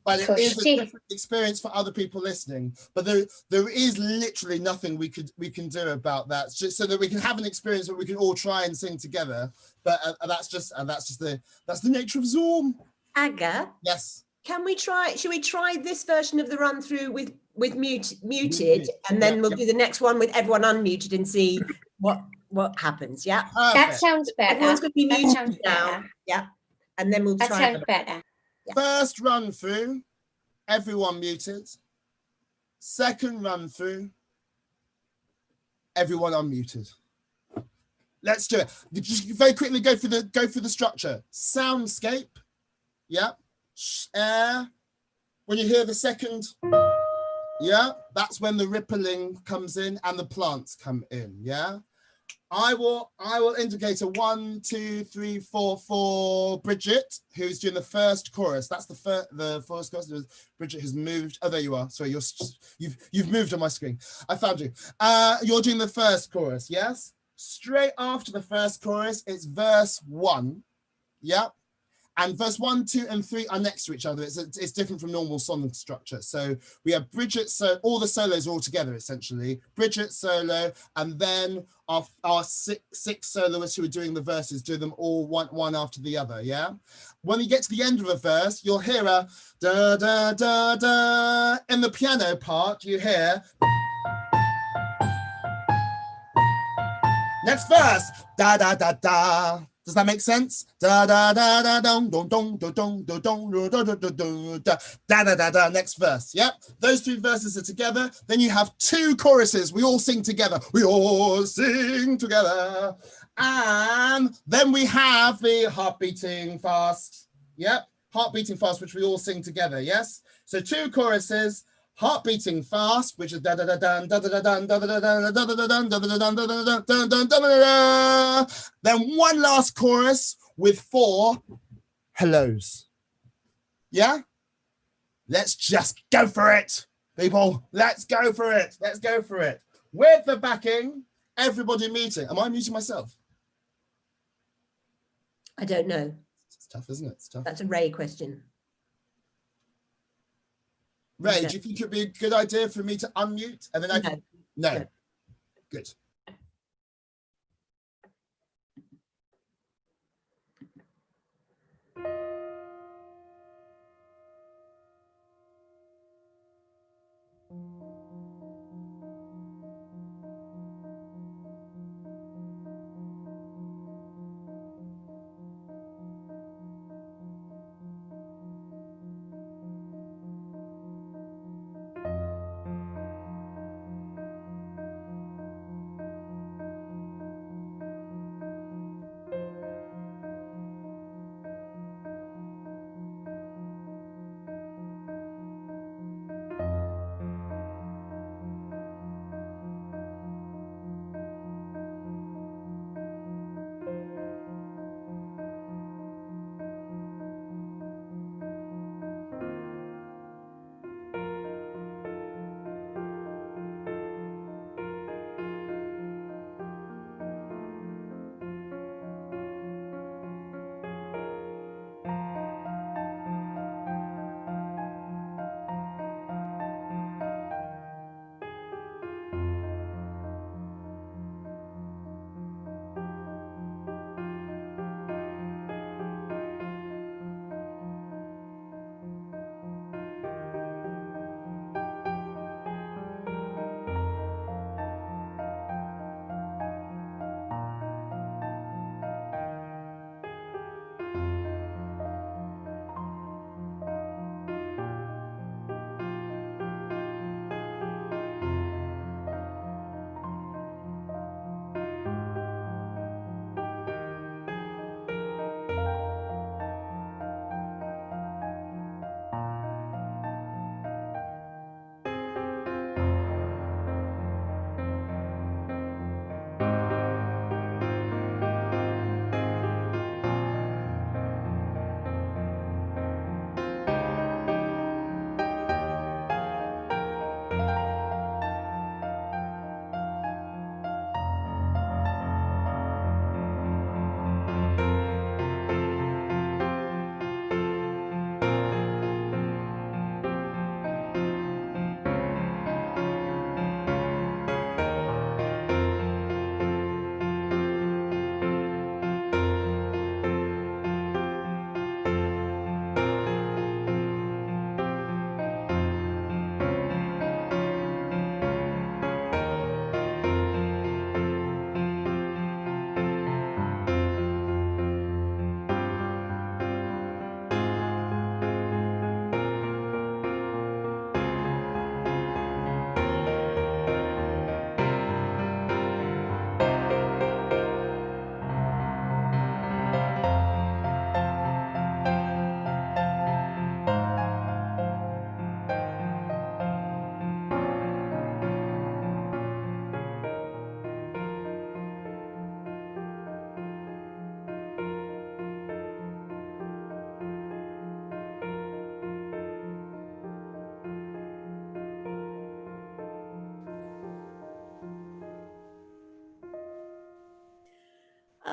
But it is a different experience for other people listening. But there is literally nothing we can do about that, just so that we can have an experience where we can all try and sing together. But that's the nature of Zoom. Aga. Yes. Can we try? Should we try this version of the run through with muted, and then we'll do the next one with everyone unmuted and see what happens? Yeah. Perfect. That sounds better. Everyone's going to be muted now. Yeah. And then we'll that try. That sounds better. Yeah. First run through, everyone muted. Second run through, everyone unmuted. Let's do it. Just very quickly go through the structure. Soundscape. Yeah. Air. When you hear the second, yeah, that's when the rippling comes in and the plants come in. Yeah. I will indicate a 1, 2, 3, 4 for Bridget, who's doing the first chorus. That's the first chorus. Bridget has moved. Oh, there you are. Sorry, you've moved on my screen. I found you. You're doing the first chorus, yes? Straight after the first chorus, it's verse 1. Yeah. And verse 1, 2, and 3 are next to each other. It's different from normal song structure. So we have Bridget, so all the solos are all together essentially. Bridget solo, and then our six soloists who are doing the verses do them all one after the other. Yeah. When you get to the end of a verse, you'll hear a da da da da. In the piano part, you hear. Next verse, da da da da. Does that make sense? Da da da da dong dong dong dong dong dong dong da da da da da da da. Next verse. Yep. Those 3 verses are together. Then you have 2 choruses. We all sing together. We all sing together. And then we have the heart beating fast. Yep. Heart beating fast, which we all sing together. Yes. So 2 choruses. Heart beating fast, which is da da da da da da da da da da da da da da da da da. Then one last chorus with 4 hellos. Yeah? Let's just go for it, people. Let's go for it. Let's go for it. With the backing, everybody muting. Am I muting myself? I don't know. It's tough, isn't it? It's tough. That's a Ray question. Ray, do you think it'd be a good idea for me to unmute and then I can? No. Good.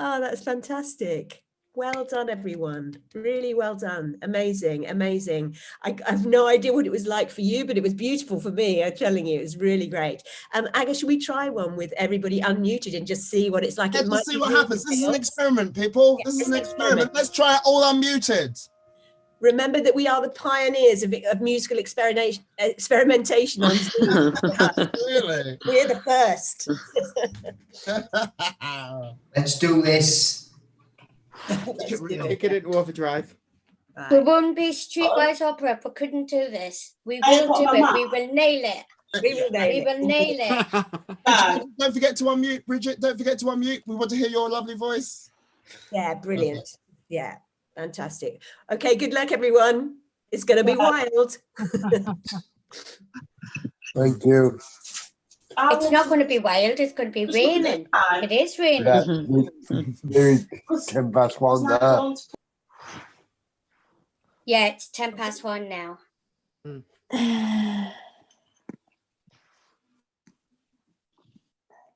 Oh, that's fantastic. Well done, everyone. Really well done. Amazing, amazing. I have no idea what it was like for you, but it was beautiful for me. I'm telling you, it was really great. Aga, should we try one with everybody unmuted and just see what it's like? Let's just see what happens. This is an experiment, people. This is an experiment. Let's try it all unmuted. Remember that we are the pioneers of musical experimentation on Zoom. Really? We're the first. Let's do this. Take it into overdrive. We won't be Streetwise Opera if we couldn't do this. We will do it. We will nail it. We will nail it. Don't forget to unmute, Bridget. Don't forget to unmute. We want to hear your lovely voice. Yeah, brilliant. Yeah, fantastic. Okay, good luck, everyone. It's going to be wild. Thank you. It's not going to be wild. It's going to be raining. It is raining. Yeah, 10 past 1 there. Yeah, it's 1:10 now.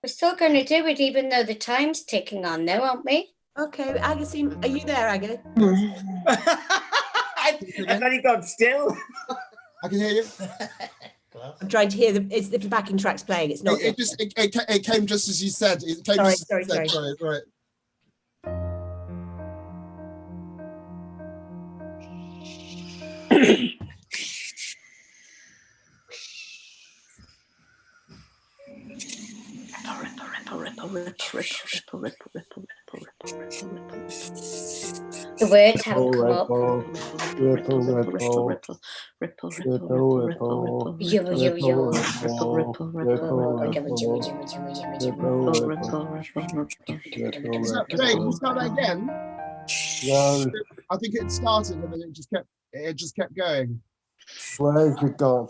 We're still going to do it, even though the time's ticking on, though, aren't we? Okay, Aga, are you there, Aga? I've only gone still. I can hear you. I'm trying to hear it's the backing tracks playing. It's not. It came just as you said. It came Sorry, just as you said. sorry. Right. The words haven't come up. Can you start that again? No. I think it started and then it just kept going. Where's it gone?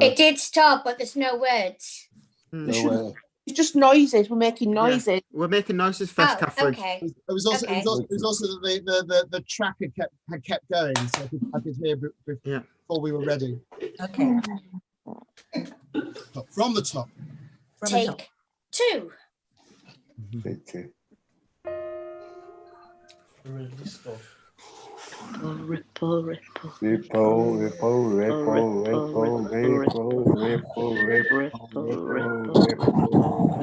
It did stop, but there's no words. No way. It's just noises. We're making noises. Yeah, we're making noises first, Catherine. Okay. It was also that the track had kept going, so I could hear before we were ready. Okay. From the top. Take 2. Take 2. Ripple, ripple. Ripple, ripple, ripple, ripple, ripple, ripple,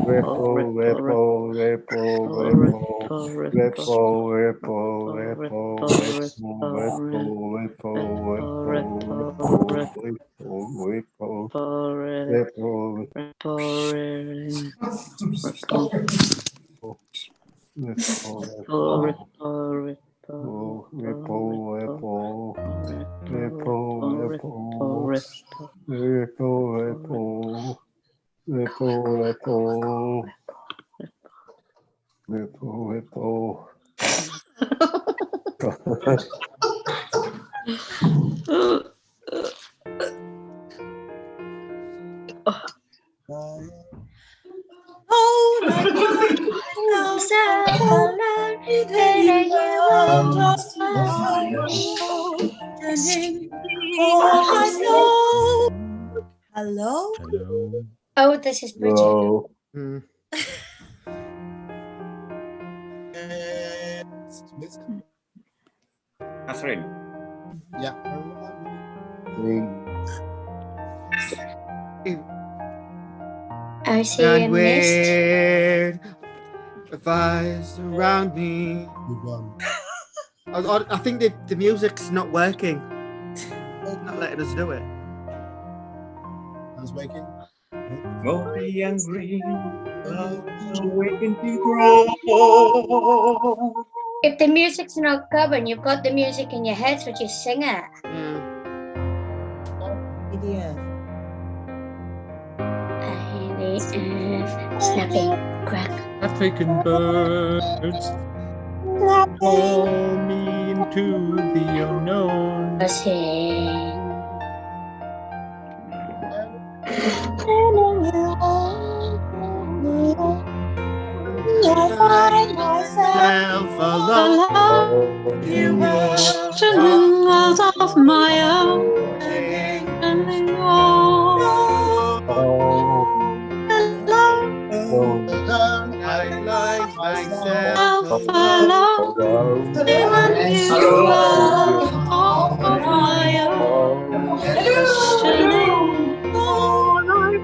ripple, ripple, ripple, ripple, Hello. Oh, this is Bridget. Hello. Catherine. Yeah. I see a mist. Weird vibes around me. I think the music's not working. It's not letting us do it. I was waking. Glory and green, awaken to grow. If the music's not going, you've got the music in your head, so just sing it. Idiot. Snapping, crack. African birds call me into the unknown. I find myself alone. You were out of my own. I like myself alone, and you were all of my own, questioning all I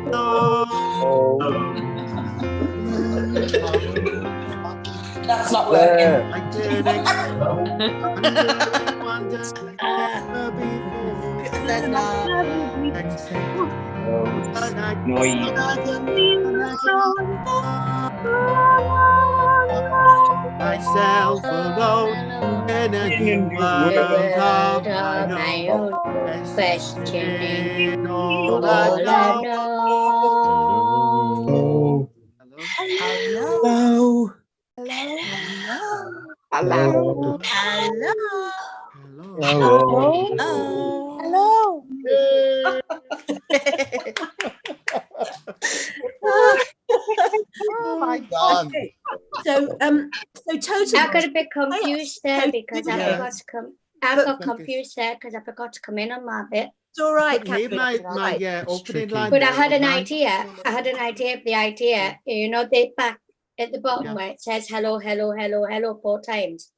That's not working. I did wonder before. Noise. Myself alone in a new world of my own, questioning all I know. Hello. Hello. Hello. Oh my God. Okay. So totally. I got a bit confused there because I forgot to come. I got confused there because I forgot to come in on my bit. It's all right, Catherine. Catherine. Opening line. But I had an idea. I had an idea of the idea. You know, they back at the bottom where it says hello, hello, hello, hello 4 times.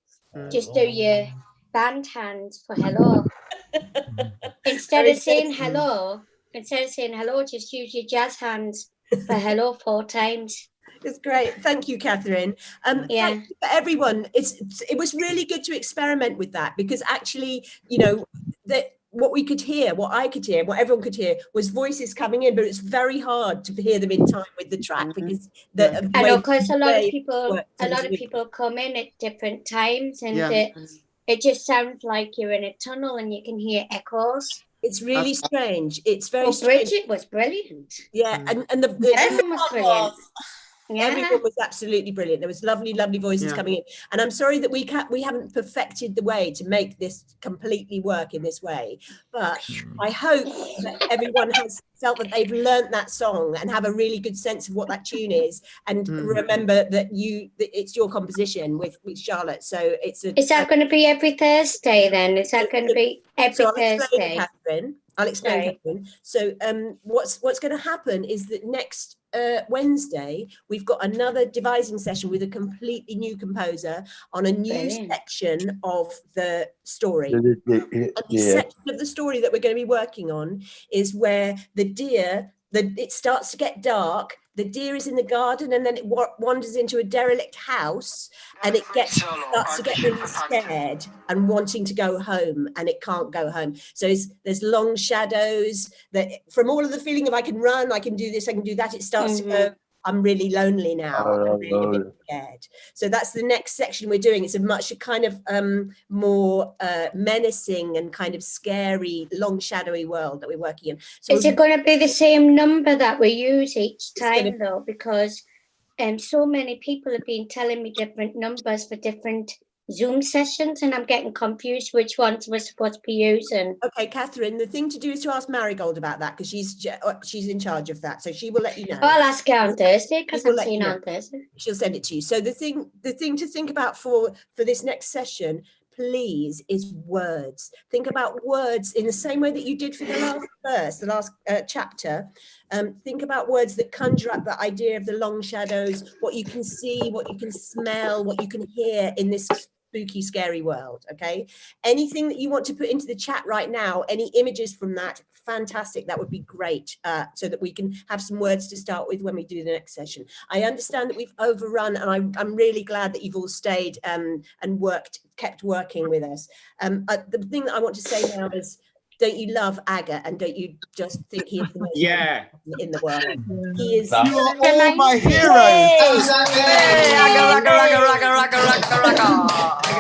Just do your band hands for hello. Instead of saying hello, just use your jazz hands for hello 4 times. It's great. Thank you, Catherine. Thank you for everyone. It was really good to experiment with that because actually, you know, what we could hear, what I could hear, what everyone could hear was voices coming in, but it's very hard to hear them in time with the track because and of course a lot of people come in at different times and it just sounds like you're in a tunnel and you can hear echoes. It's really strange. It's very strange. Bridget was brilliant. Yeah, and everyone was brilliant. Yeah. Everyone was absolutely brilliant. There was lovely voices coming in, and I'm sorry that we haven't perfected the way to make this completely work in this way. But I hope that everyone has felt that they've learnt that song and have a really good sense of what that tune is, and remember that it's your composition with Charlotte. So is that going to be every Thursday then? Is that going to be every Thursday? I'll explain, Catherine. So what's going to happen is that next Wednesday we've got another devising session with a completely new composer on a new section of the story. And the section of the story that we're going to be working on is where it starts to get dark. The deer is in the garden and then it wanders into a derelict house and it starts to get really scared and wanting to go home and it can't go home. So there's long shadows that from all of the feeling of I can run, I can do this, I can do that, it starts to go, I'm really lonely now, I'm really a bit scared. So that's the next section we're doing. It's a much kind of more menacing and kind of scary, long shadowy world that we're working in. So is it going to be the same number that we use each time though? Because so many people have been telling me different numbers for different Zoom sessions and I'm getting confused which ones we're supposed to be using. Okay, Catherine, the thing to do is to ask Marigold about that because she's in charge of that, so she will let you know. I'll ask her on Thursday because I'm seeing on Thursday. She'll send it to you. So the thing to think about for this next session, please, is words. Think about words in the same way that you did for the last verse, the last chapter. Think about words that conjure up the idea of the long shadows, what you can see, what you can smell, what you can hear in this spooky, scary world. Okay, anything that you want to put into the chat right now, any images from that, fantastic, that would be great, so that we can have some words to start with when we do the next session. I understand that we've overrun and I'm really glad that you've all stayed and kept working with us. The thing that I want to say now is, don't you love Aga and don't you just think he is the most in the world? He is. You're all my heroes. Hey, Aga,